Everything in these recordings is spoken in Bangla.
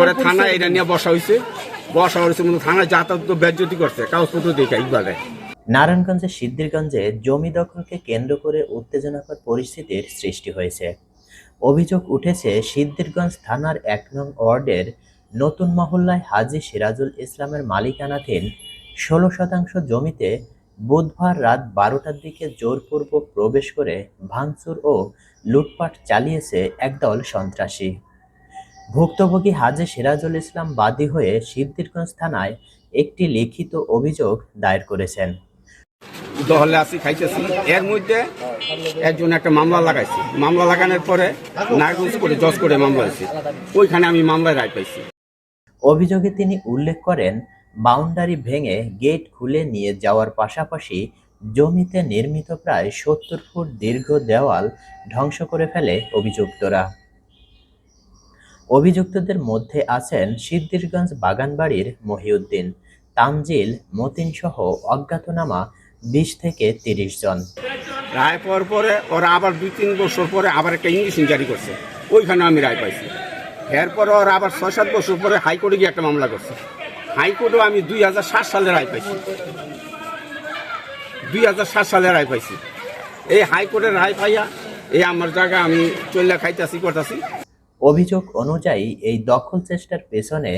পরে থানায় এটা নিয়ে বসা হয়েছে কিন্তু থানায় যাতায়াত বেজ্জতি করছে কাগজপত্র দেখে ইকবালে। নারায়ণগঞ্জের সিদ্ধিরগঞ্জে জমি দখলকে কেন্দ্র করে উত্তেজনাকর পরিস্থিতির সৃষ্টি হয়েছে। অভিযোগ উঠেছে সিদ্ধিরগঞ্জ থানার ১ নং ওয়ার্ডের নতুন মহল্লায় হাজী সিরাজুল ইসলামের মালিকানাধীন ১৬% জমিতে বুধবার রাত ১২টার দিকে জোরপূর্বক প্রবেশ করে ভাঙচুর ও লুটপাট চালিয়েছে একদল সন্ত্রাসী। ভুক্তভোগী হাজী সিরাজুল ইসলাম বাদী হয়ে সিদ্ধিরগঞ্জ থানায় একটি লিখিত অভিযোগ দায়ের করেছেন। দহলে আসি খাইতেছি, এর মধ্যে একজন একটা মামলা লাগাইছি। মামলা লাগানোর পরে নারায়ণগঞ্জ করে জজ করে মামলা হয়েছে, ওইখানে আমি মামলায় রায় পাইছি। অভিযোগে তিনি উল্লেখ করেন, বাউন্ডারি ভেঙে গেট খুলে নিয়ে যাওয়ার পাশাপাশি জমিতে নির্মিত প্রায় ৭০ ফুট দীর্ঘ দেওয়াল ধ্বংস করে ফেলে অভিযুক্তরা। অভিযুক্তদের মধ্যে আছেন সিদ্ধিরগঞ্জ বাগানবাড়ির মহিউদ্দিন, তানজিল, মতিন সহ অজ্ঞাতনামা ২০ থেকে ৩০ জন। রায় পাওয়ার পরে ওরা আবার ২-৩ বছর পরে আবার একটা ইঞ্জেকশন জারি করছে, ওইখানে আমি রায় পাইছি। এরপরে ওরা আবার ৬-৭ বছর পরে হাইকোর্টে গিয়ে একটা মামলা করছে, হাইকোর্টেও আমি ২০০৭ সালে রায় পাইছি। ২০০৭ সালে রায় পাইছি। এই হাইকোর্টের রায় পাইয়া এই আমার জায়গা আমি চল্লা খাইতেছি করতেছি। অভিযোগ অনুযায়ী এই দখল চেষ্টার পেছনে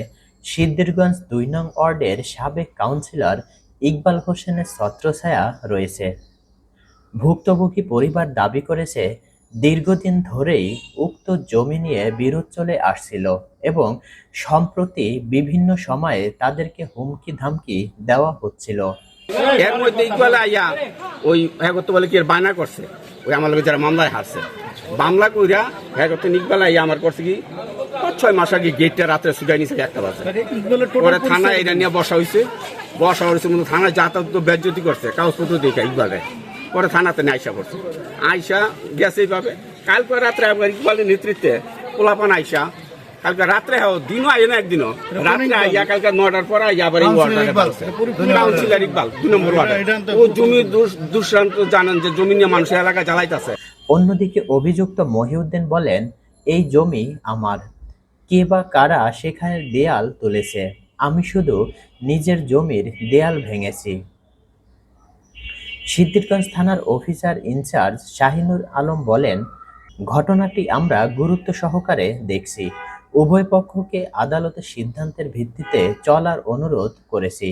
সিদ্ধিরগঞ্জ ২ নং ওয়ার্ডের সাবেক কাউন্সিলর ইকবাল হোসেনের ছত্রছায়া রয়েছে। ভুক্তভোগী পরিবার দাবি করেছে, দীর্ঘদিন ধরেই উক্ত জমি নিয়ে বিরোধ চলে আসছিল এবং সম্প্রতি বিভিন্ন সময়ে তাদেরকে হুমকি ধামকি দেওয়া হচ্ছিল। এর মধ্যে ইকবাল আইয়া ওই করতে বলে কি বায়না করছে, ওই আমার লোক যারা মামলায় হারছে মামলা কইরা করতে ইকবাল আইয়া আমার করছে কি ৫-৬ মাস আগে গেটটা রাত্রে ছুটাই নিছে একটা বাজে। পরে থানায় এটা নিয়ে বসা হয়েছে কিন্তু থানায় যাতায়াত বেজ্জতি করছে কাগজপত্র দেখে ইকবালে। পরে থানাতে নিয়ে আইসা করছে, আইসা গেছে এইভাবে। কালকে রাত্রে ইকবালের নেতৃত্বে পোলাপান আইসা কালকে রাত্রে দিনও আই না, একদিনও রাত্রে আইয়া কালকে ৯টার পর আইয়া আবার এই ওয়ার্ডে কাউন্সিলর ইকবাল ২ নম্বর ওয়ার্ডে ও জমি দুষ্টান্ত জানেন যে জমি নিয়ে মানুষের এলাকা জ্বালাইতেছে। অন্যদিকে অভিযুক্ত মহিউদ্দিন বলেন, এই জমি আমার, কে বা কারা সেখানে দেয়াল তুলেছে, আমি শুধু নিজের জমির দেয়াল ভেঙেছি। সিদ্ধিরগঞ্জ থানার অফিসার ইনচার্জ শাহিনুর আলম বলেন, ঘটনাটি আমরা গুরুত্ব সহকারে দেখছি, উভয় পক্ষকে আদালতের সিদ্ধান্তের ভিত্তিতে চলার অনুরোধ করেছি।